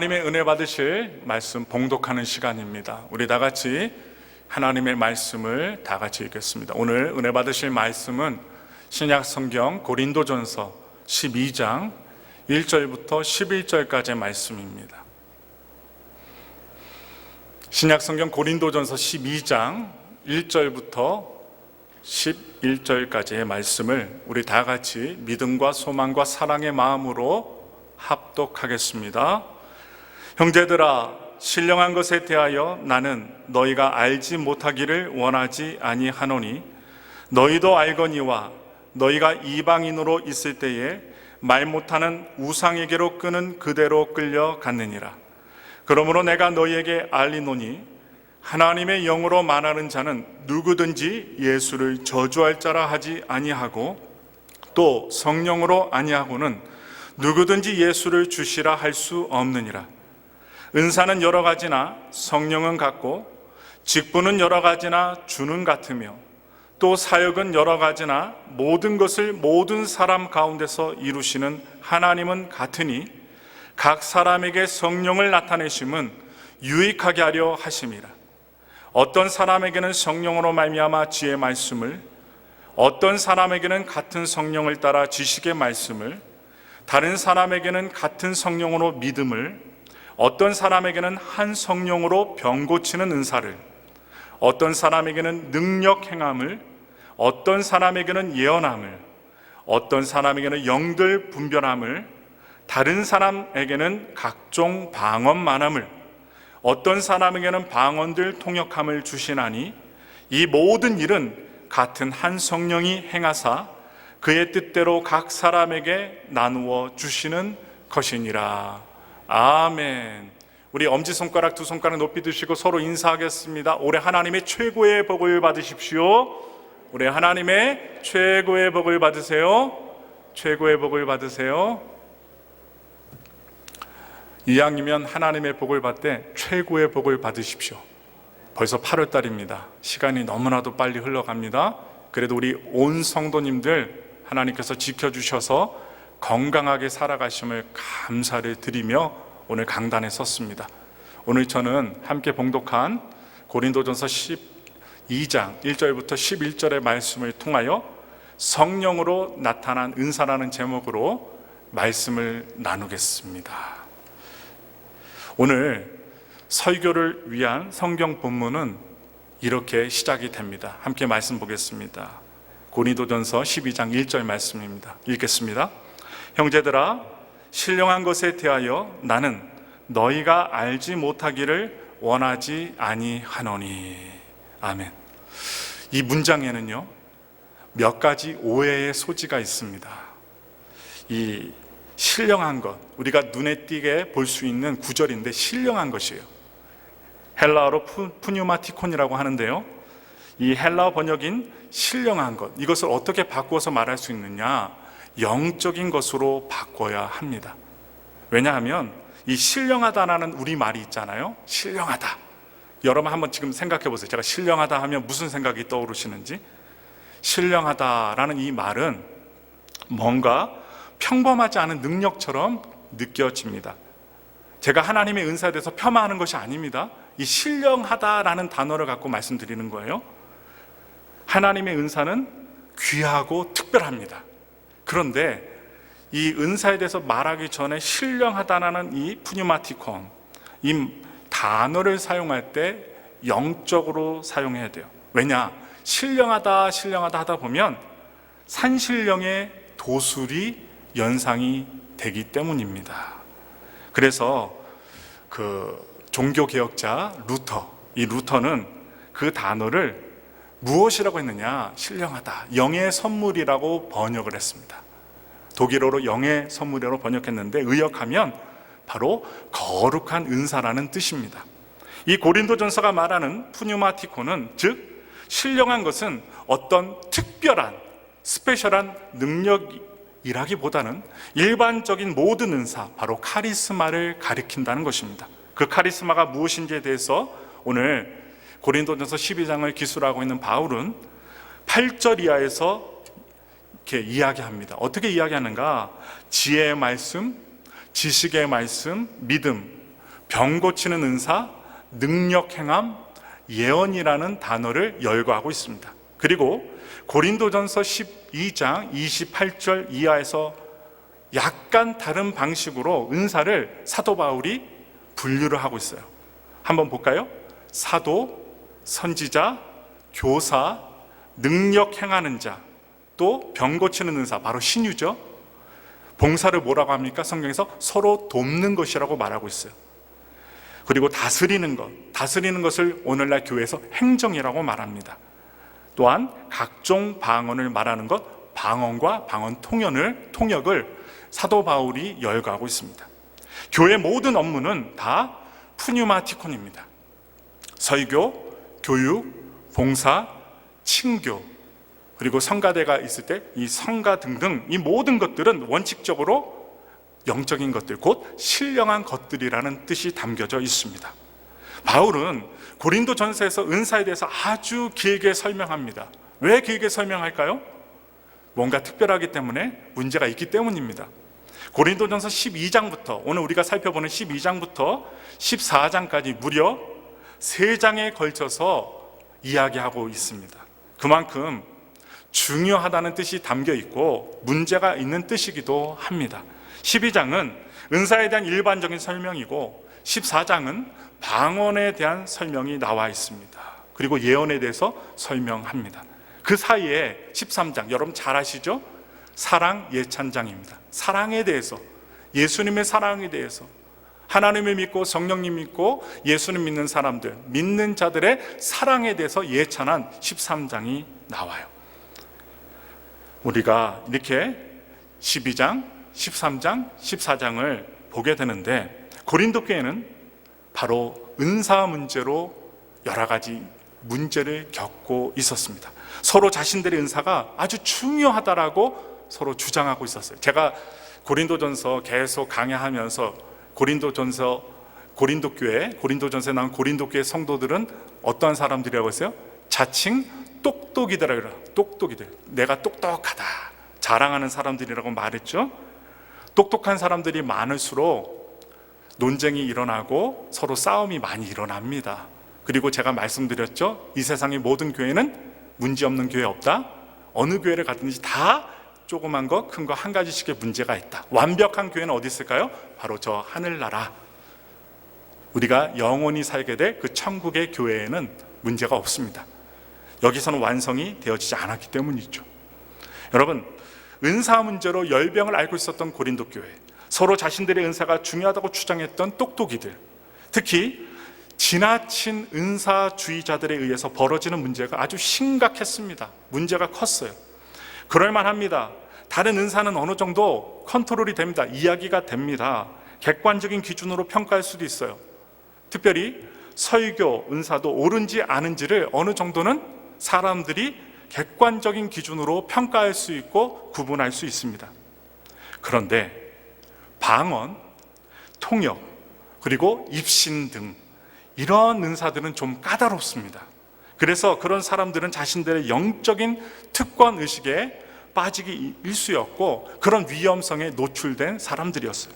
하나님의 은혜 받으실 말씀 봉독하는 시간입니다. 우리 다 같이 하나님의 말씀을 다 같이 읽겠습니다. 오늘 은혜 받으실 말씀은 신약 성경 고린도전서 12장 1절부터 11절까지의 말씀입니다. 신약 성경 고린도전서 12장 1절부터 11절까지의 말씀을 우리 다 같이 믿음과 소망과 사랑의 마음으로 합독하겠습니다. 형제들아, 신령한 것에 대하여 나는 너희가 알지 못하기를 원하지 아니하노니 너희도 알거니와 너희가 이방인으로 있을 때에 말 못하는 우상에게로 끄는 그대로 끌려갔느니라. 그러므로 내가 너희에게 알리노니 하나님의 영으로 말하는 자는 누구든지 예수를 저주할 자라 하지 아니하고 또 성령으로 아니하고는 누구든지 예수를 주시라 할 수 없느니라. 은사는 여러 가지나 성령은 같고 직분은 여러 가지나 주는 같으며 또 사역은 여러 가지나 모든 것을 모든 사람 가운데서 이루시는 하나님은 같으니 각 사람에게 성령을 나타내심은 유익하게 하려 하심이라. 어떤 사람에게는 성령으로 말미암아 지혜의 말씀을, 어떤 사람에게는 같은 성령을 따라 지식의 말씀을, 다른 사람에게는 같은 성령으로 믿음을, 어떤 사람에게는 한 성령으로 병 고치는 은사를, 어떤 사람에게는 능력 행함을, 어떤 사람에게는 예언함을, 어떤 사람에게는 영들 분별함을, 다른 사람에게는 각종 방언만함을, 어떤 사람에게는 방언들 통역함을 주시나니 이 모든 일은 같은 한 성령이 행하사 그의 뜻대로 각 사람에게 나누어 주시는 것이니라. 아멘. 우리 엄지손가락 두 손가락 높이 드시고 서로 인사하겠습니다. 올해 하나님의 최고의 복을 받으십시오. 올해 하나님의 최고의 복을 받으세요. 최고의 복을 받으세요. 이왕이면 하나님의 복을 받되 최고의 복을 받으십시오. 벌써 8월 달입니다. 시간이 너무나도 빨리 흘러갑니다. 그래도 우리 온 성도님들 하나님께서 지켜주셔서 건강하게 살아가심을 감사를 드리며 오늘 강단에 섰습니다. 오늘 저는 함께 봉독한 고린도전서 12장 1절부터 11절의 말씀을 통하여 성령으로 나타난 은사라는 제목으로 말씀을 나누겠습니다. 오늘 설교를 위한 성경 본문은 이렇게 시작이 됩니다. 함께 말씀 보겠습니다. 고린도전서 12장 1절 말씀입니다. 읽겠습니다. 형제들아, 신령한 것에 대하여 나는 너희가 알지 못하기를 원하지 아니하노니. 아멘. 이 문장에는요 몇 가지 오해의 소지가 있습니다. 이 신령한 것, 우리가 눈에 띄게 볼 수 있는 구절인데 신령한 것이에요. 헬라어로 푸뉴마티콘이라고 하는데요, 이 헬라어 번역인 신령한 것, 이것을 어떻게 바꾸어서 말할 수 있느냐? 영적인 것으로 바꿔야 합니다. 왜냐하면 이 신령하다라는 우리말이 있잖아요. 신령하다. 여러분 한번 지금 생각해 보세요. 제가 신령하다 하면 무슨 생각이 떠오르시는지. 신령하다라는 이 말은 뭔가 평범하지 않은 능력처럼 느껴집니다. 제가 하나님의 은사에 대해서 폄하하는 것이 아닙니다. 이 신령하다라는 단어를 갖고 말씀드리는 거예요. 하나님의 은사는 귀하고 특별합니다. 그런데 이 은사에 대해서 말하기 전에 신령하다라는 이 푸뉴마티콘, 이 단어를 사용할 때 영적으로 사용해야 돼요. 왜냐? 신령하다 하다 보면 산신령의 도술이 연상이 되기 때문입니다. 그래서 그 종교개혁자 루터, 이 루터는 그 단어를 무엇이라고 했느냐? 신령하다, 영의 선물이라고 번역을 했습니다. 독일어로 영의 선물이라고 번역했는데 의역하면 바로 거룩한 은사라는 뜻입니다. 이 고린도전서가 말하는 푸뉴마티코는, 즉 신령한 것은 어떤 특별한 스페셜한 능력이라기보다는 일반적인 모든 은사, 바로 카리스마를 가리킨다는 것입니다. 그 카리스마가 무엇인지에 대해서 오늘 고린도전서 12장을 기술하고 있는 바울은 8절 이하에서 이렇게 이야기합니다. 어떻게 이야기하는가? 지혜의 말씀, 지식의 말씀, 믿음, 병 고치는 은사, 능력 행함, 예언이라는 단어를 열거하고 있습니다. 그리고 고린도전서 12장 28절 이하에서 약간 다른 방식으로 은사를 사도 바울이 분류를 하고 있어요. 한번 볼까요? 사도, 선지자, 교사, 능력 행하는 자, 또 병 고치는 은사, 바로 신유죠. 봉사를 뭐라고 합니까? 성경에서 서로 돕는 것이라고 말하고 있어요. 그리고 다스리는 것을 오늘날 교회에서 행정이라고 말합니다. 또한 각종 방언을 말하는 것, 방언과 방언 통역을 사도 바울이 열거하고 있습니다. 교회 모든 업무는 다 푸뉴마티콘입니다. 설교, 교육, 봉사, 칭교, 그리고 성가대가 있을 때 이 성가 등등 이 모든 것들은 원칙적으로 영적인 것들, 곧 신령한 것들이라는 뜻이 담겨져 있습니다. 바울은 고린도전서에서 은사에 대해서 아주 길게 설명합니다. 왜 길게 설명할까요? 뭔가 특별하기 때문에, 문제가 있기 때문입니다. 고린도전서 12장부터, 오늘 우리가 살펴보는 12장부터 14장까지 무려 3장에 걸쳐서 이야기하고 있습니다. 그만큼 중요하다는 뜻이 담겨 있고 문제가 있는 뜻이기도 합니다. 12장은 은사에 대한 일반적인 설명이고 14장은 방언에 대한 설명이 나와 있습니다. 그리고 예언에 대해서 설명합니다. 그 사이에 13장, 여러분 잘 아시죠? 사랑 예찬장입니다. 사랑에 대해서, 예수님의 사랑에 대해서, 하나님을 믿고 성령님 믿고 예수님 믿는 사람들, 믿는 자들의 사랑에 대해서 예찬한 13장이 나와요. 우리가 이렇게 12장, 13장, 14장을 보게 되는데, 고린도 교회는 바로 은사 문제로 여러 가지 문제를 겪고 있었습니다. 서로 자신들의 은사가 아주 중요하다라고 서로 주장하고 있었어요. 제가 고린도전서 계속 강의하면서 고린도전서에 나온 고린도교회 성도들은 어떠한 사람들이라고 했어요? 자칭 똑똑이더라. 똑똑이들, 내가 똑똑하다 자랑하는 사람들이라고 말했죠. 똑똑한 사람들이 많을수록 논쟁이 일어나고 서로 싸움이 많이 일어납니다. 그리고 제가 말씀드렸죠, 이 세상의 모든 교회는 문제없는 교회 없다. 어느 교회를 가든지 다 조그만 거, 큰 거 한 가지씩의 문제가 있다. 완벽한 교회는 어디 있을까요? 바로 저 하늘나라, 우리가 영원히 살게 될 그 천국의 교회에는 문제가 없습니다. 여기서는 완성이 되어지지 않았기 때문이죠. 여러분, 은사 문제로 열병을 앓고 있었던 고린도 교회, 서로 자신들의 은사가 중요하다고 주장했던 똑똑이들, 특히 지나친 은사주의자들에 의해서 벌어지는 문제가 아주 심각했습니다. 문제가 컸어요. 그럴만합니다. 다른 은사는 어느 정도 컨트롤이 됩니다. 이야기가 됩니다. 객관적인 기준으로 평가할 수도 있어요. 특별히 설교 은사도 옳은지 아닌지를 어느 정도는 사람들이 객관적인 기준으로 평가할 수 있고 구분할 수 있습니다. 그런데 방언, 통역, 그리고 입신 등 이런 은사들은 좀 까다롭습니다. 그래서 그런 사람들은 자신들의 영적인 특권 의식에 빠지기 일쑤였고 그런 위험성에 노출된 사람들이었어요.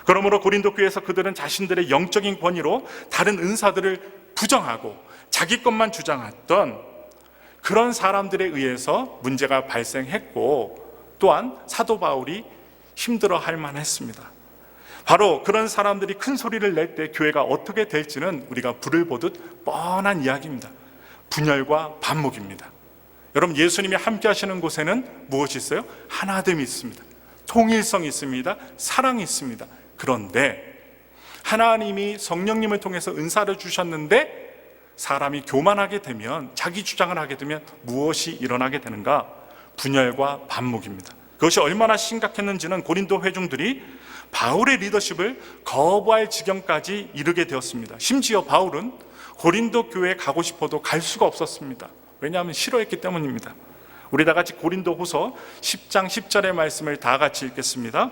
그러므로 고린도 교회에서 그들은 자신들의 영적인 권위로 다른 은사들을 부정하고 자기 것만 주장했던 그런 사람들에 의해서 문제가 발생했고, 또한 사도 바울이 힘들어할 만했습니다. 바로 그런 사람들이 큰 소리를 낼 때 교회가 어떻게 될지는 우리가 불을 보듯 뻔한 이야기입니다. 분열과 반목입니다. 여러분, 예수님이 함께 하시는 곳에는 무엇이 있어요? 하나됨이 있습니다. 통일성이 있습니다. 사랑이 있습니다. 그런데 하나님이 성령님을 통해서 은사를 주셨는데 사람이 교만하게 되면, 자기 주장을 하게 되면 무엇이 일어나게 되는가? 분열과 반목입니다. 그것이 얼마나 심각했는지는 고린도 회중들이 바울의 리더십을 거부할 지경까지 이르게 되었습니다. 심지어 바울은 고린도 교회에 가고 싶어도 갈 수가 없었습니다. 왜냐하면 싫어했기 때문입니다. 우리 다 같이 고린도 후서 10장 10절의 말씀을 다 같이 읽겠습니다.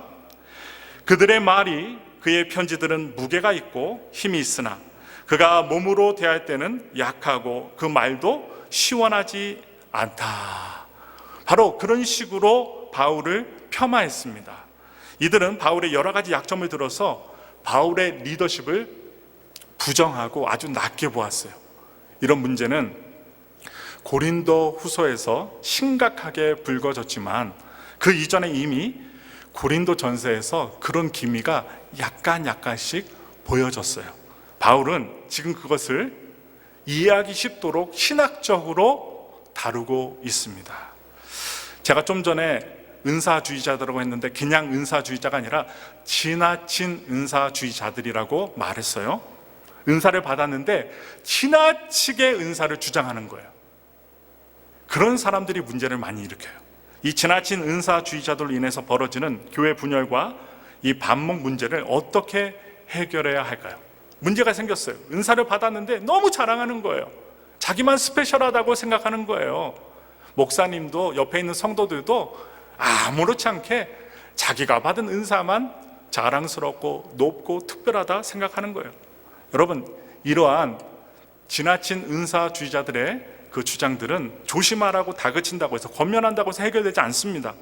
그들의 말이, 그의 편지들은 무게가 있고 힘이 있으나 그가 몸으로 대할 때는 약하고 그 말도 시원하지 않다. 바로 그런 식으로 바울을 폄하했습니다. 이들은 바울의 여러 가지 약점을 들어서 바울의 리더십을 부정하고 아주 낮게 보았어요. 이런 문제는 고린도 후서에서 심각하게 불거졌지만 그 이전에 이미 고린도 전서에서 그런 기미가 약간씩 보여졌어요. 바울은 지금 그것을 이해하기 쉽도록 신학적으로 다루고 있습니다. 제가 좀 전에 은사주의자들이라고 했는데 그냥 은사주의자가 아니라 지나친 은사주의자들이라고 말했어요. 은사를 받았는데 지나치게 은사를 주장하는 거예요. 그런 사람들이 문제를 많이 일으켜요. 이 지나친 은사주의자들로 인해서 벌어지는 교회 분열과 이 반목 문제를 어떻게 해결해야 할까요? 문제가 생겼어요. 은사를 받았는데 너무 자랑하는 거예요. 자기만 스페셜하다고 생각하는 거예요. 목사님도 옆에 있는 성도들도 아무렇지 않게 자기가 받은 은사만 자랑스럽고 높고 특별하다 생각하는 거예요. 여러분, 이러한 지나친 은사주의자들의 그 주장들은 조심하라고 다그친다고 해서 권면한다고 해서 해결되지 않습니다.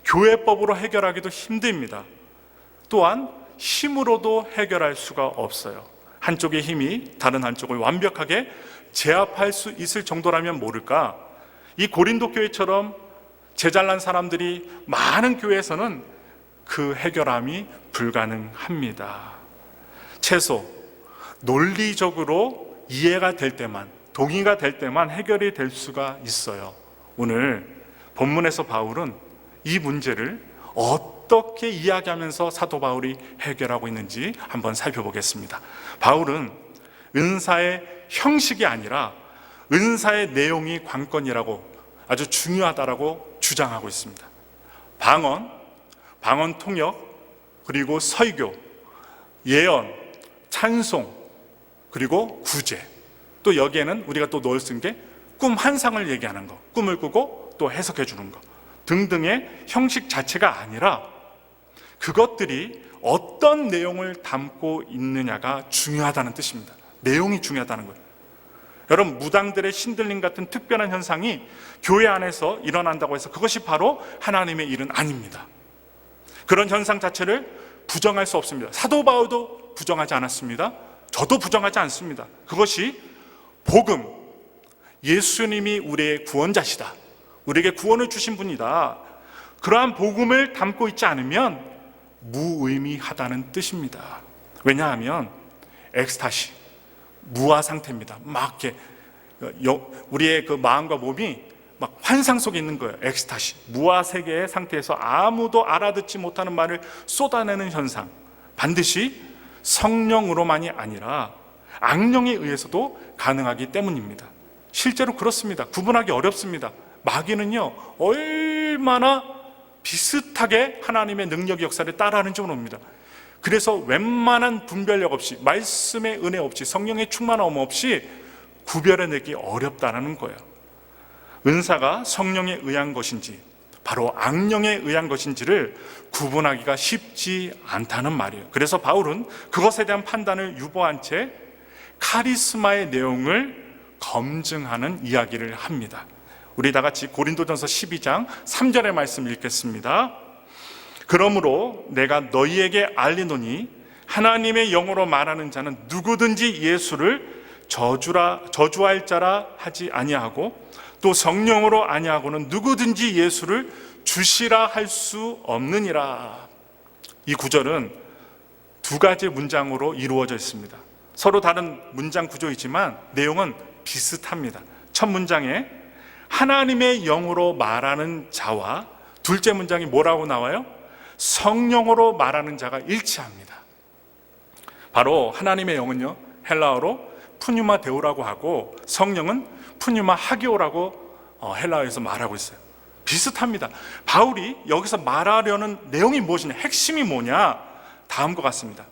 교회법으로 해결하기도 힘듭니다. 또한 힘으로도 해결할 수가 없어요. 한쪽의 힘이 다른 한쪽을 완벽하게 제압할 수 있을 정도라면 모를까? 이 고린도 교회처럼 제잘난 사람들이 많은 교회에서는 그 해결함이 불가능합니다. 최소 논리적으로 이해가 될 때만, 동의가 될 때만 해결이 될 수가 있어요. 오늘 본문에서 바울은 이 문제를 어떻게 이야기하면서 사도 바울이 해결하고 있는지 한번 살펴보겠습니다. 바울은 은사의 형식이 아니라 은사의 내용이 관건이라고, 아주 중요하다라고 주장하고 있습니다. 방언 통역, 그리고 설교, 예언, 찬송, 그리고 구제, 또 여기에는 우리가 또 넣을 수 있는 게 꿈 환상을 얘기하는 거, 꿈을 꾸고 또 해석해 주는 거 등등의 형식 자체가 아니라 그것들이 어떤 내용을 담고 있느냐가 중요하다는 뜻입니다. 내용이 중요하다는 거예요. 여러분, 무당들의 신들림 같은 특별한 현상이 교회 안에서 일어난다고 해서 그것이 바로 하나님의 일은 아닙니다. 그런 현상 자체를 부정할 수 없습니다. 사도 바울도 부정하지 않았습니다. 저도 부정하지 않습니다. 그것이 복음, 예수님이 우리의 구원자시다, 우리에게 구원을 주신 분이다, 그러한 복음을 담고 있지 않으면 무의미하다는 뜻입니다. 왜냐하면 엑스타시, 무아 상태입니다. 막 이렇게 우리의 그 마음과 몸이 막 환상 속에 있는 거예요. 엑스타시, 무아 세계의 상태에서 아무도 알아듣지 못하는 말을 쏟아내는 현상, 반드시 성령으로만이 아니라 악령에 의해서도 가능하기 때문입니다. 실제로 그렇습니다. 구분하기 어렵습니다. 마귀는요, 얼마나 비슷하게 하나님의 능력 역사를 따라하는지 모릅니다. 그래서 웬만한 분별력 없이, 말씀의 은혜 없이, 성령의 충만함 없이 구별해내기 어렵다는 거예요. 은사가 성령에 의한 것인지 바로 악령에 의한 것인지를 구분하기가 쉽지 않다는 말이에요. 그래서 바울은 그것에 대한 판단을 유보한 채 카리스마의 내용을 검증하는 이야기를 합니다. 우리 다 같이 고린도전서 12장 3절의 말씀 읽겠습니다. 그러므로 내가 너희에게 알리노니 하나님의 영으로 말하는 자는 누구든지 예수를 저주할 자라 하지 아니하고 또 성령으로 아니하고는 누구든지 예수를 주시라 할 수 없느니라. 이 구절은 두 가지 문장으로 이루어져 있습니다. 서로 다른 문장 구조이지만 내용은 비슷합니다. 첫 문장에 하나님의 영으로 말하는 자와 둘째 문장이 뭐라고 나와요? 성령으로 말하는 자가 일치합니다. 바로 하나님의 영은요, 헬라어로 푸뉴마 데오라고 하고 성령은 푸뉴마 하기오라고 헬라어에서 말하고 있어요. 비슷합니다. 바울이 여기서 말하려는 내용이 무엇이냐, 핵심이 뭐냐, 다음과 같습니다.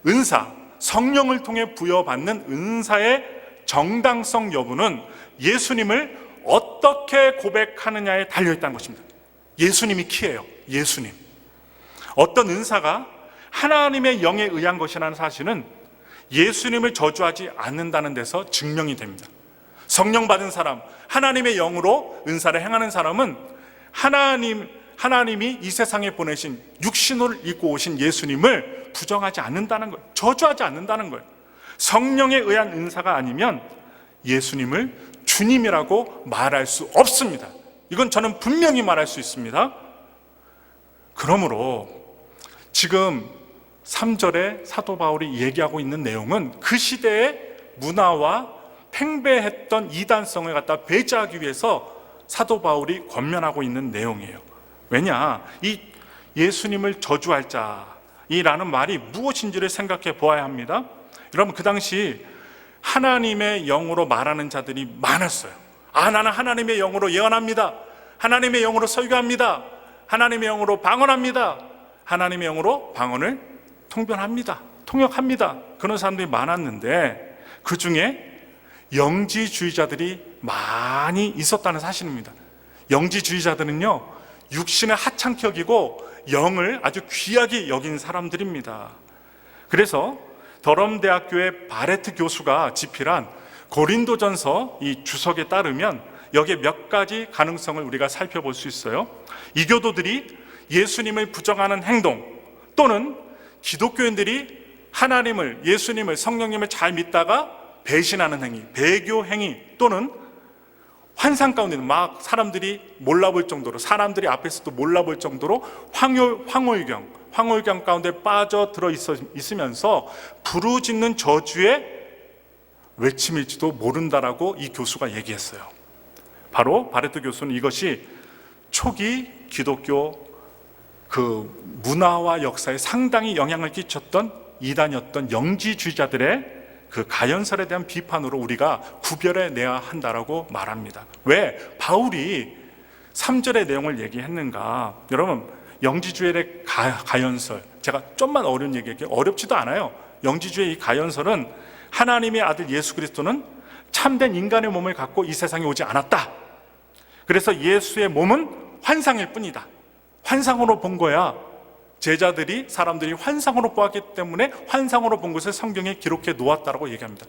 은사, 성령을 통해 부여받는 은사의 정당성 여부는 예수님을 어떻게 고백하느냐에 달려있다는 것입니다. 예수님이 키예요. 예수님. 어떤 은사가 하나님의 영에 의한 것이라는 사실은 예수님을 저주하지 않는다는 데서 증명이 됩니다. 성령 받은 사람, 하나님의 영으로 은사를 행하는 사람은 하나님이 이 세상에 보내신 육신을 입고 오신 예수님을 부정하지 않는다는 거예요. 저주하지 않는다는 거예요. 성령에 의한 은사가 아니면 예수님을 주님이라고 말할 수 없습니다. 이건 저는 분명히 말할 수 있습니다. 그러므로 지금 3절에 사도 바울이 얘기하고 있는 내용은 그 시대의 문화와 팽배했던 이단성을 갖다 배제하기 위해서 사도 바울이 권면하고 있는 내용이에요. 왜냐? 이 예수님을 저주할 자이라는 말이 무엇인지를 생각해 보아야 합니다. 여러분, 그 당시 하나님의 영으로 말하는 자들이 많았어요. 나는 하나님의 영으로 예언합니다. 하나님의 영으로 설교합니다. 하나님의 영으로 방언합니다. 하나님의 영으로 방언을 통변합니다. 통역합니다. 그런 사람들이 많았는데 그 중에 영지주의자들이 많이 있었다는 사실입니다. 영지주의자들은요, 육신을 하찮게 여기고 영을 아주 귀하게 여긴 사람들입니다. 그래서 더럼대학교의 바레트 교수가 집필한 고린도전서 이 주석에 따르면 여기에 몇 가지 가능성을 우리가 살펴볼 수 있어요. 이교도들이 예수님을 부정하는 행동, 또는 기독교인들이 하나님을, 예수님을, 성령님을 잘 믿다가 배신하는 행위, 배교 행위, 또는 환상 가운데 막 사람들이 몰라볼 정도로, 사람들이 앞에서도 몰라볼 정도로 황홀경 가운데 빠져들어 있으면서 부르짖는 저주의 외침일지도 모른다라고 이 교수가 얘기했어요. 바로 바레트 교수는 이것이 초기 기독교 그 문화와 역사에 상당히 영향을 끼쳤던 이단이었던 영지주의자들의 그 가연설에 대한 비판으로 우리가 구별해 내야 한다라고 말합니다. 왜 바울이 3절의 내용을 얘기했는가? 여러분, 영지주의의 가연설, 제가 좀만 어려운 얘기할게요. 어렵지도 않아요. 영지주의 이 가연설은 하나님의 아들 예수 그리스도는 참된 인간의 몸을 갖고 이 세상에 오지 않았다. 그래서 예수의 몸은 환상일 뿐이다. 환상으로 본 거야. 제자들이, 사람들이 환상으로 보았기 때문에 환상으로 본 것을 성경에 기록해 놓았다고 얘기합니다.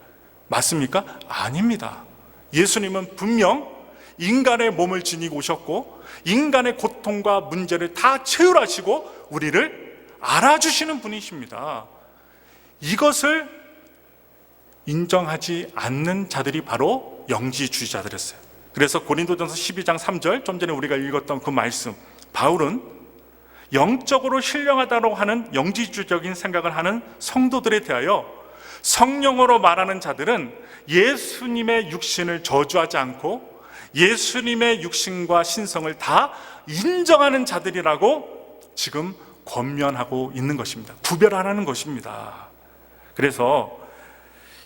맞습니까? 아닙니다. 예수님은 분명 인간의 몸을 지니고 오셨고 인간의 고통과 문제를 다 체휼하시고 우리를 알아주시는 분이십니다. 이것을 인정하지 않는 자들이 바로 영지주의자들이었어요. 그래서 고린도전서 12장 3절, 좀 전에 우리가 읽었던 그 말씀, 바울은 영적으로 신령하다고 하는 영지주의적인 생각을 하는 성도들에 대하여 성령으로 말하는 자들은 예수님의 육신을 저주하지 않고 예수님의 육신과 신성을 다 인정하는 자들이라고 지금 권면하고 있는 것입니다. 구별하라는 것입니다. 그래서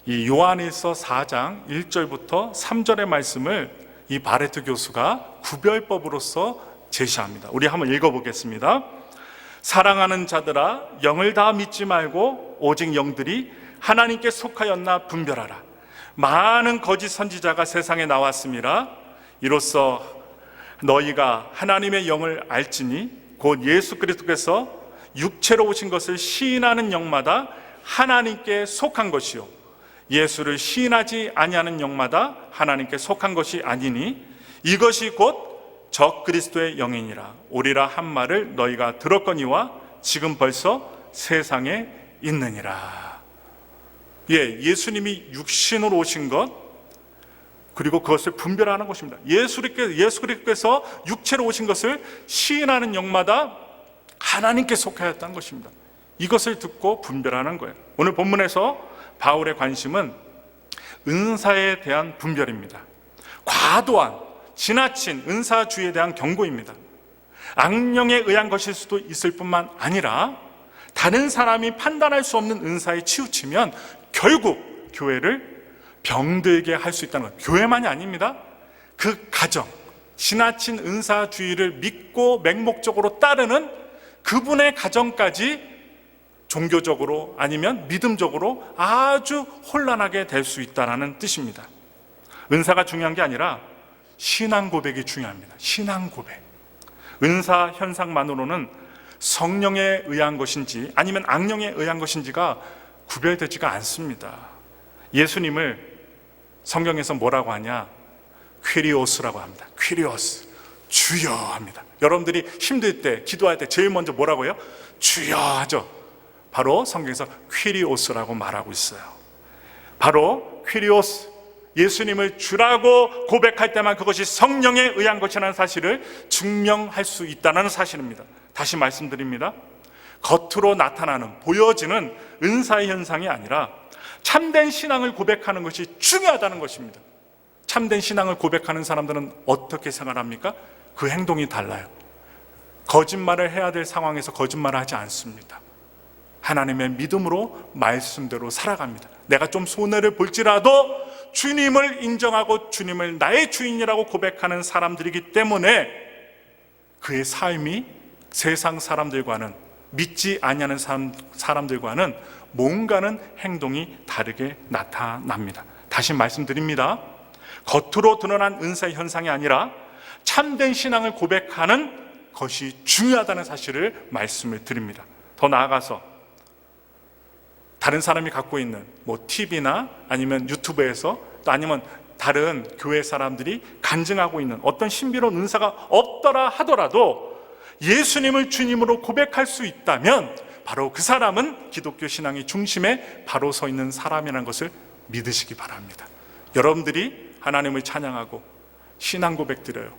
이 요한일서 4장 1절부터 3절의 말씀을 이 바레트 교수가 구별법으로서 제시합니다. 우리 한번 읽어보겠습니다. 사랑하는 자들아, 영을 다 믿지 말고 오직 영들이 하나님께 속하였나 분별하라. 많은 거짓 선지자가 세상에 나왔습니다. 이로써 너희가 하나님의 영을 알지니 곧 예수 그리스도께서 육체로 오신 것을 시인하는 영마다 하나님께 속한 것이요 예수를 시인하지 아니하는 영마다 하나님께 속한 것이 아니니 이것이 곧 적 그리스도의 영이니라. 오리라 한 말을 너희가 들었거니와 지금 벌써 세상에 있느니라. 예수님이 육신으로 오신 것, 그리고 그것을 분별하는 것입니다. 예수 그리스도께서 육체로 오신 것을 시인하는 영마다 하나님께 속하였다는 것입니다. 이것을 듣고 분별하는 거예요. 오늘 본문에서 바울의 관심은 은사에 대한 분별입니다. 과도한 지나친 은사주의에 대한 경고입니다. 악령에 의한 것일 수도 있을 뿐만 아니라 다른 사람이 판단할 수 없는 은사에 치우치면 결국 교회를 병들게 할 수 있다는 것. 교회만이 아닙니다. 그 가정, 지나친 은사주의를 믿고 맹목적으로 따르는 그분의 가정까지 종교적으로 아니면 믿음적으로 아주 혼란하게 될 수 있다는 뜻입니다. 은사가 중요한 게 아니라 신앙 고백이 중요합니다. 신앙 고백. 은사 현상만으로는 성령에 의한 것인지 아니면 악령에 의한 것인지가 구별되지가 않습니다. 예수님을 성경에서 뭐라고 하냐? 퀴리오스라고 합니다. 퀴리오스, 주여 합니다. 여러분들이 힘들 때, 기도할 때 제일 먼저 뭐라고 해요? 주여 하죠. 바로 성경에서 퀴리오스라고 말하고 있어요. 바로 퀴리오스, 예수님을 주라고 고백할 때만 그것이 성령에 의한 것이라는 사실을 증명할 수 있다는 사실입니다. 다시 말씀드립니다. 겉으로 나타나는, 보여지는 은사의 현상이 아니라 참된 신앙을 고백하는 것이 중요하다는 것입니다. 참된 신앙을 고백하는 사람들은 어떻게 생활합니까? 그 행동이 달라요. 거짓말을 해야 될 상황에서 거짓말을 하지 않습니다. 하나님의 믿음으로 말씀대로 살아갑니다. 내가 좀 손해를 볼지라도 주님을 인정하고 주님을 나의 주인이라고 고백하는 사람들이기 때문에 그의 삶이 세상 사람들과는, 믿지 아니하는 사람들과는 뭔가는 행동이 다르게 나타납니다. 다시 말씀드립니다. 겉으로 드러난 은사의 현상이 아니라 참된 신앙을 고백하는 것이 중요하다는 사실을 말씀을 드립니다. 더 나아가서 다른 사람이 갖고 있는 TV나 아니면 유튜브에서, 또 아니면 다른 교회 사람들이 간증하고 있는 어떤 신비로운 은사가 없더라 하더라도 예수님을 주님으로 고백할 수 있다면 바로 그 사람은 기독교 신앙의 중심에 바로 서 있는 사람이라는 것을 믿으시기 바랍니다. 여러분들이 하나님을 찬양하고 신앙 고백 드려요.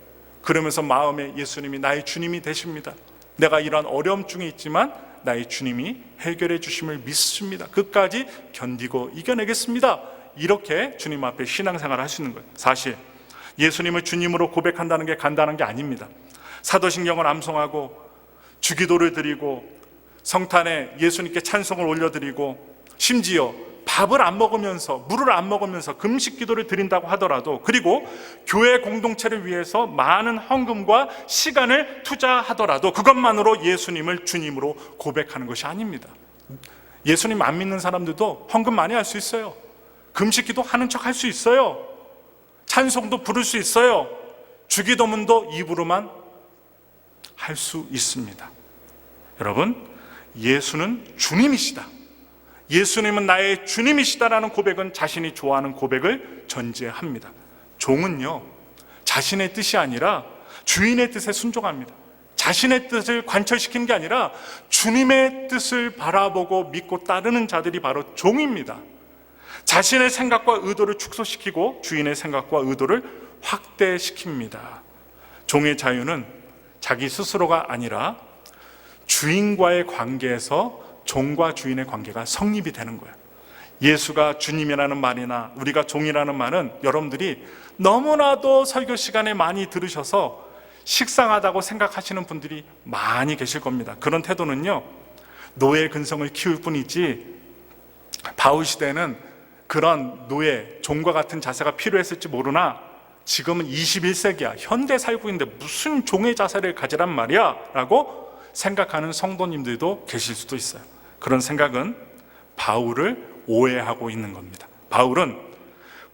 그러면서 마음에 예수님이 나의 주님이 되십니다. 내가 이러한 어려움 중에 있지만 나의 주님이 해결해 주심을 믿습니다. 끝까지 견디고 이겨내겠습니다. 이렇게 주님 앞에 신앙생활을 하시는 거예요. 사실 예수님을 주님으로 고백한다는 게 간단한 게 아닙니다. 사도신경을 암송하고 주기도를 드리고 성탄에 예수님께 찬송을 올려드리고 심지어 밥을 안 먹으면서, 물을 안 먹으면서 금식 기도를 드린다고 하더라도, 그리고 교회 공동체를 위해서 많은 헌금과 시간을 투자하더라도 그것만으로 예수님을 주님으로 고백하는 것이 아닙니다. 예수님 안 믿는 사람들도 헌금 많이 할 수 있어요. 금식 기도 하는 척 할 수 있어요. 찬송도 부를 수 있어요. 주기도문도 입으로만 할 수 있습니다. 여러분, 예수는 주님이시다, 예수님은 나의 주님이시다라는 고백은 자신이 좋아하는 고백을 전제합니다. 종은요, 자신의 뜻이 아니라 주인의 뜻에 순종합니다. 자신의 뜻을 관철시키는 게 아니라 주님의 뜻을 바라보고 믿고 따르는 자들이 바로 종입니다. 자신의 생각과 의도를 축소시키고 주인의 생각과 의도를 확대시킵니다. 종의 자유는 자기 스스로가 아니라 주인과의 관계에서 종과 주인의 관계가 성립이 되는 거예요. 예수가 주님이라는 말이나 우리가 종이라는 말은 여러분들이 너무나도 설교 시간에 많이 들으셔서 식상하다고 생각하시는 분들이 많이 계실 겁니다. 그런 태도는요, 노예 근성을 키울 뿐이지 바울 시대는 그런 노예, 종과 같은 자세가 필요했을지 모르나 지금은 21세기야, 현대 살고 있는데 무슨 종의 자세를 가지란 말이야 라고 생각하는 성도님들도 계실 수도 있어요. 그런 생각은 바울을 오해하고 있는 겁니다. 바울은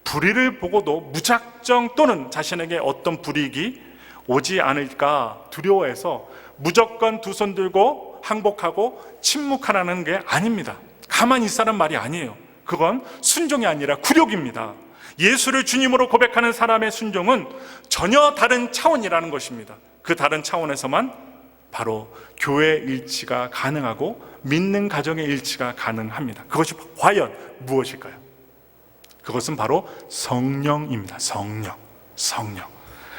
불의를 보고도 무작정 또는 자신에게 어떤 불이익이 오지 않을까 두려워해서 무조건 두 손 들고 항복하고 침묵하라는 게 아닙니다. 가만히 있으라는 말이 아니에요. 그건 순종이 아니라 굴욕입니다. 예수를 주님으로 고백하는 사람의 순종은 전혀 다른 차원이라는 것입니다. 그 다른 차원에서만 바로 교회 일치가 가능하고 믿는 가정의 일치가 가능합니다. 그것이 과연 무엇일까요? 그것은 바로 성령입니다. 성령.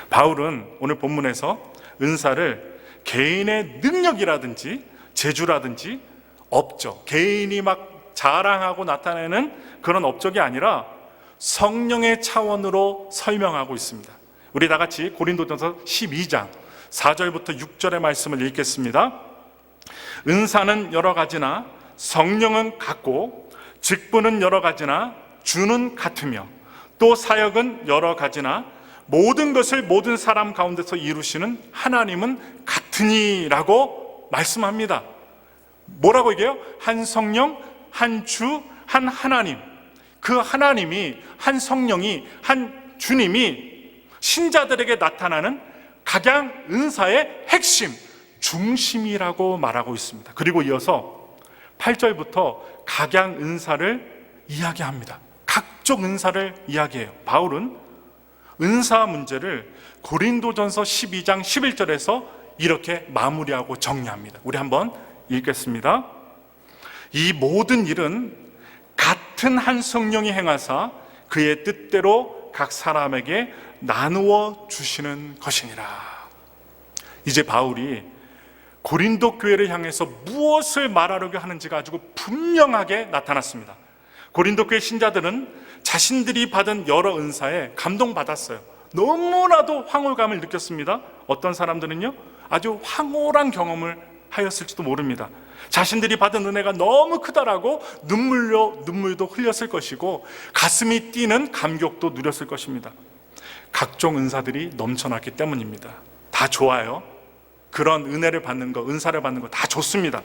바울은 오늘 본문에서 은사를 개인의 능력이라든지 재주라든지 업적, 개인이 막 자랑하고 나타내는 그런 업적이 아니라 성령의 차원으로 설명하고 있습니다. 우리 다 같이 고린도전서 12장 4절부터 6절의 말씀을 읽겠습니다. 은사는 여러 가지나 성령은 같고 직분은 여러 가지나 주는 같으며 또 사역은 여러 가지나 모든 것을 모든 사람 가운데서 이루시는 하나님은 같으니라고 말씀합니다. 뭐라고 얘기해요? 한 성령, 한 주, 한 하나님. 그 하나님이, 한 성령이, 한 주님이 신자들에게 나타나는 각양 은사의 핵심, 중심이라고 말하고 있습니다. 그리고 이어서 8절부터 각양 은사를 이야기합니다. 각종 은사를 이야기해요. 바울은 은사 문제를 고린도전서 12장 11절에서 이렇게 마무리하고 정리합니다. 우리 한번 읽겠습니다. 이 모든 일은 같은 같은 한 성령이 행하사 그의 뜻대로 각 사람에게 나누어 주시는 것이니라. 이제 바울이 고린도 교회를 향해서 무엇을 말하려고 하는지가 아주 분명하게 나타났습니다. 고린도 교회 신자들은 자신들이 받은 여러 은사에 감동받았어요. 너무나도 황홀감을 느꼈습니다. 어떤 사람들은요, 아주 황홀한 경험을 하였을지도 모릅니다. 자신들이 받은 은혜가 너무 크다라고 눈물도 흘렸을 것이고 가슴이 뛰는 감격도 누렸을 것입니다. 각종 은사들이 넘쳐났기 때문입니다. 다 좋아요. 그런 은혜를 받는 거, 은사를 받는 거 다 좋습니다.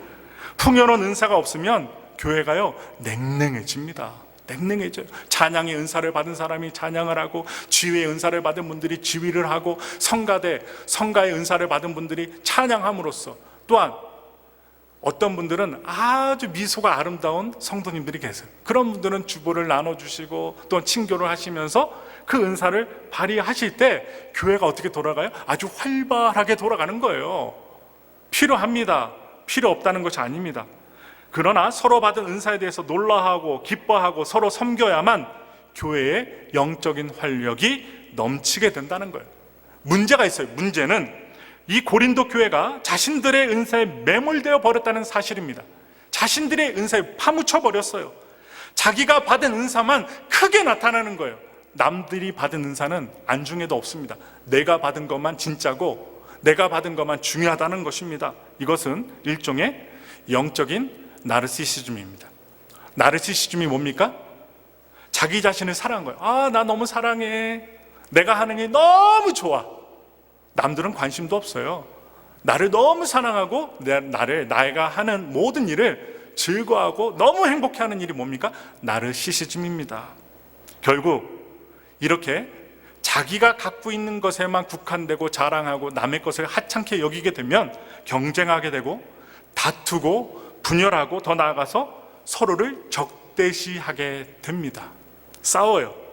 풍요로운 은사가 없으면 교회가요, 냉랭해집니다. 냉랭해져요. 찬양의 은사를 받은 사람이 찬양을 하고, 지휘의 은사를 받은 분들이 지휘를 하고, 성가의 은사를 받은 분들이 찬양함으로써, 또한 어떤 분들은 아주 미소가 아름다운 성도님들이 계세요. 그런 분들은 주보를 나눠주시고 또 친교를 하시면서 그 은사를 발휘하실 때 교회가 어떻게 돌아가요? 아주 활발하게 돌아가는 거예요. 필요합니다. 필요 없다는 것이 아닙니다. 그러나 서로 받은 은사에 대해서 놀라하고 기뻐하고 서로 섬겨야만 교회의 영적인 활력이 넘치게 된다는 거예요. 문제가 있어요. 문제는 이 고린도 교회가 자신들의 은사에 매몰되어 버렸다는 사실입니다. 자신들의 은사에 파묻혀 버렸어요. 자기가 받은 은사만 크게 나타나는 거예요. 남들이 받은 은사는 안중에도 없습니다. 내가 받은 것만 진짜고 내가 받은 것만 중요하다는 것입니다. 이것은 일종의 영적인 나르시시즘입니다. 나르시시즘이 뭡니까? 자기 자신을 사랑한 거예요. 아, 나 너무 사랑해. 내가 하는 게 너무 좋아. 남들은 관심도 없어요. 나를 너무 사랑하고 내가 하는 모든 일을 즐거워하고 너무 행복해하는 일이 뭡니까? 나르시시즘입니다. 결국 이렇게 자기가 갖고 있는 것에만 국한되고 자랑하고 남의 것을 하찮게 여기게 되면 경쟁하게 되고 다투고 분열하고 더 나아가서 서로를 적대시하게 됩니다. 싸워요.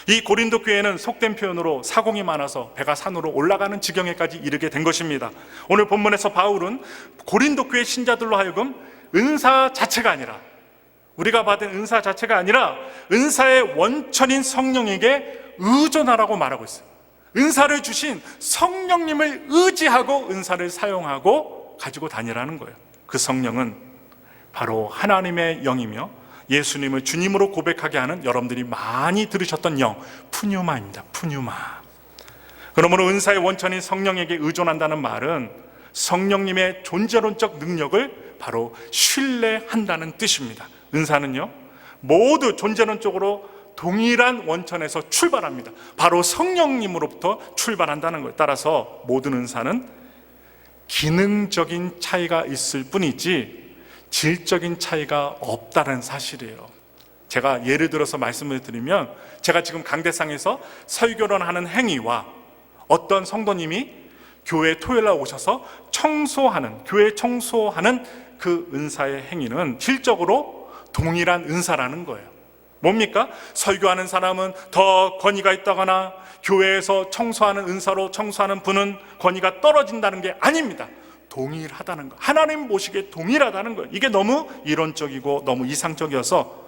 이 고린도 교회는 속된 표현으로 사공이 많아서 배가 산으로 올라가는 지경에까지 이르게 된 것입니다. 오늘 본문에서 바울은 고린도 교회 신자들로 하여금 은사 자체가 아니라, 우리가 받은 은사 자체가 아니라 은사의 원천인 성령에게 의존하라고 말하고 있어요. 은사를 주신 성령님을 의지하고 은사를 사용하고 가지고 다니라는 거예요. 그 성령은 바로 하나님의 영이며 예수님을 주님으로 고백하게 하는, 여러분들이 많이 들으셨던 영, 푸뉴마입니다. 푸뉴마. 그러므로 은사의 원천인 성령에게 의존한다는 말은 성령님의 존재론적 능력을 바로 신뢰한다는 뜻입니다. 은사는요, 모두 존재론적으로 동일한 원천에서 출발합니다. 바로 성령님으로부터 출발한다는 거예요. 따라서 모든 은사는 기능적인 차이가 있을 뿐이지 질적인 차이가 없다는 사실이에요. 제가 예를 들어서 말씀을 드리면, 제가 지금 강대상에서 설교를 하는 행위와 어떤 성도님이 교회 토요일날 오셔서 교회 청소하는 그 은사의 행위는 질적으로 동일한 은사라는 거예요. 뭡니까? 설교하는 사람은 더 권위가 있다거나 교회에서 청소하는 은사로 청소하는 분은 권위가 떨어진다는 게 아닙니다. 동일하다는 거, 하나님 보시기에 동일하다는 거예요. 이게 너무 이론적이고 너무 이상적이어서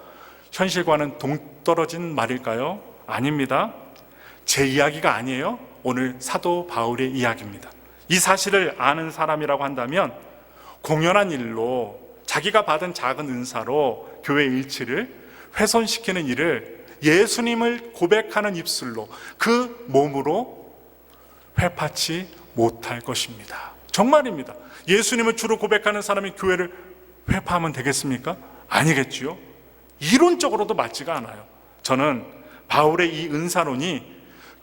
현실과는 동떨어진 말일까요? 아닙니다. 제 이야기가 아니에요. 오늘 사도 바울의 이야기입니다. 이 사실을 아는 사람이라고 한다면 공연한 일로 자기가 받은 작은 은사로 교회 일치를 훼손시키는 일을 예수님을 고백하는 입술로, 그 몸으로 회파치 못할 것입니다. 정말입니다. 예수님을 주로 고백하는 사람이 교회를 회파하면 되겠습니까? 아니겠지요. 이론적으로도 맞지가 않아요. 저는 바울의 이 은사론이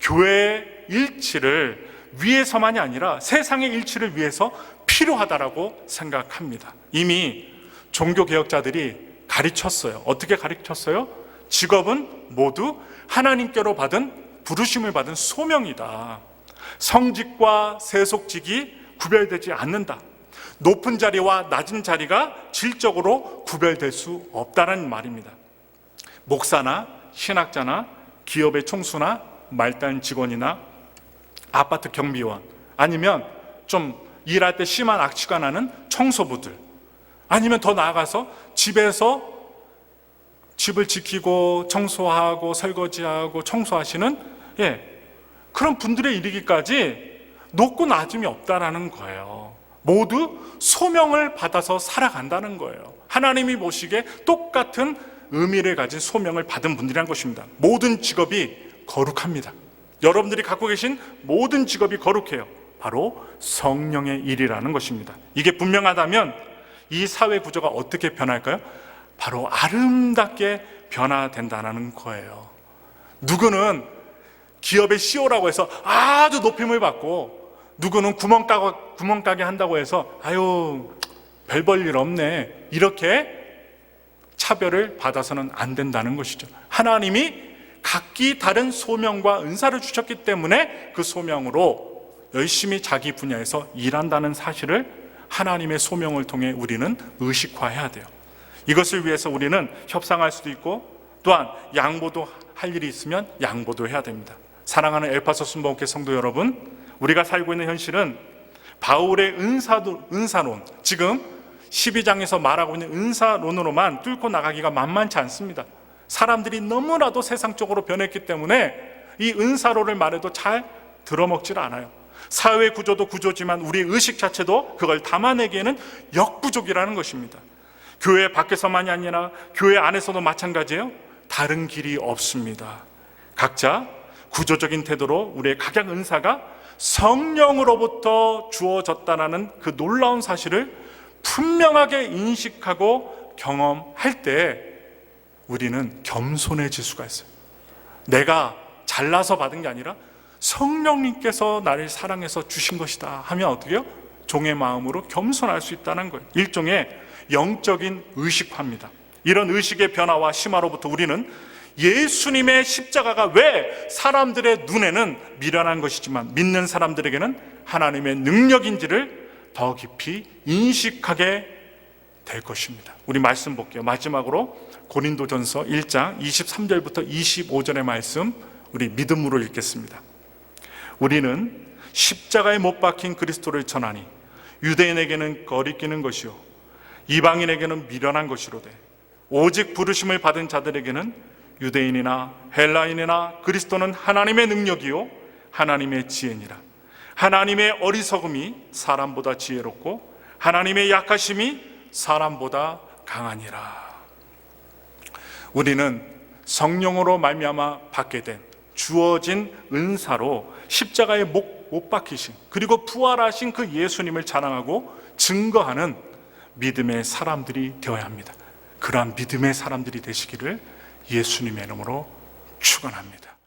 교회의 일치를 위해서만이 아니라 세상의 일치를 위해서 필요하다라고 생각합니다. 이미 종교개혁자들이 가르쳤어요. 어떻게 가르쳤어요? 직업은 모두 하나님께로 받은, 부르심을 받은 소명이다. 성직과 세속직이 구별되지 않는다. 높은 자리와 낮은 자리가 질적으로 구별될 수 없다는 말입니다. 목사나 신학자나 기업의 총수나 말단 직원이나 아파트 경비원, 아니면 좀 일할 때 심한 악취가 나는 청소부들, 아니면 더 나아가서 집에서 집을 지키고 청소하고 설거지하고 청소하시는 그런 분들의 이르기까지 높고 낮음이 없다라는 거예요. 모두 소명을 받아서 살아간다는 거예요. 하나님이 보시기에 똑같은 의미를 가진 소명을 받은 분들이란 것입니다. 모든 직업이 거룩합니다. 여러분들이 갖고 계신 모든 직업이 거룩해요. 바로 성령의 일이라는 것입니다. 이게 분명하다면 이 사회 구조가 어떻게 변할까요? 바로 아름답게 변화된다는 거예요. 누구는 기업의 CEO라고 해서 아주 높임을 받고, 누구는 구멍가게 한다고 해서 아유 별 볼 일 없네, 이렇게 차별을 받아서는 안 된다는 것이죠. 하나님이 각기 다른 소명과 은사를 주셨기 때문에 그 소명으로 열심히 자기 분야에서 일한다는 사실을 하나님의 소명을 통해 우리는 의식화해야 돼요. 이것을 위해서 우리는 협상할 수도 있고, 또한 양보도 할 일이 있으면 양보도 해야 됩니다. 사랑하는 엘파소 순복음교회 성도 여러분, 우리가 살고 있는 현실은 바울의 은사론, 지금 12장에서 말하고 있는 은사론으로만 뚫고 나가기가 만만치 않습니다. 사람들이 너무나도 세상적으로 변했기 때문에 이 은사론을 말해도 잘 들어먹질 않아요. 사회 구조도 구조지만 우리 의식 자체도 그걸 담아내기에는 역부족이라는 것입니다. 교회 밖에서만이 아니라 교회 안에서도 마찬가지예요. 다른 길이 없습니다. 각자 구조적인 태도로 우리의 각약 은사가 성령으로부터 주어졌다는 그 놀라운 사실을 분명하게 인식하고 경험할 때 우리는 겸손해질 수가 있어요. 내가 잘나서 받은 게 아니라 성령님께서 나를 사랑해서 주신 것이다 하면 어떻게 해요? 종의 마음으로 겸손할 수 있다는 거예요. 일종의 영적인 의식화입니다. 이런 의식의 변화와 심화로부터 우리는 예수님의 십자가가 왜 사람들의 눈에는 미련한 것이지만 믿는 사람들에게는 하나님의 능력인지를 더 깊이 인식하게 될 것입니다. 우리 말씀 볼게요. 마지막으로 고린도전서 1장 23절부터 25절의 말씀 우리 믿음으로 읽겠습니다. 우리는 십자가에 못 박힌 그리스도를 전하니 유대인에게는 거리끼는 것이요 이방인에게는 미련한 것이로되 오직 부르심을 받은 자들에게는 유대인이나 헬라인이나 그리스도는 하나님의 능력이요 하나님의 지혜니라. 하나님의 어리석음이 사람보다 지혜롭고 하나님의 약하심이 사람보다 강하니라. 우리는 성령으로 말미암아 받게 된 주어진 은사로 십자가에 못 박히신, 그리고 부활하신 그 예수님을 자랑하고 증거하는 믿음의 사람들이 되어야 합니다. 그러한 믿음의 사람들이 되시기를 예수님의 이름으로 축원합니다.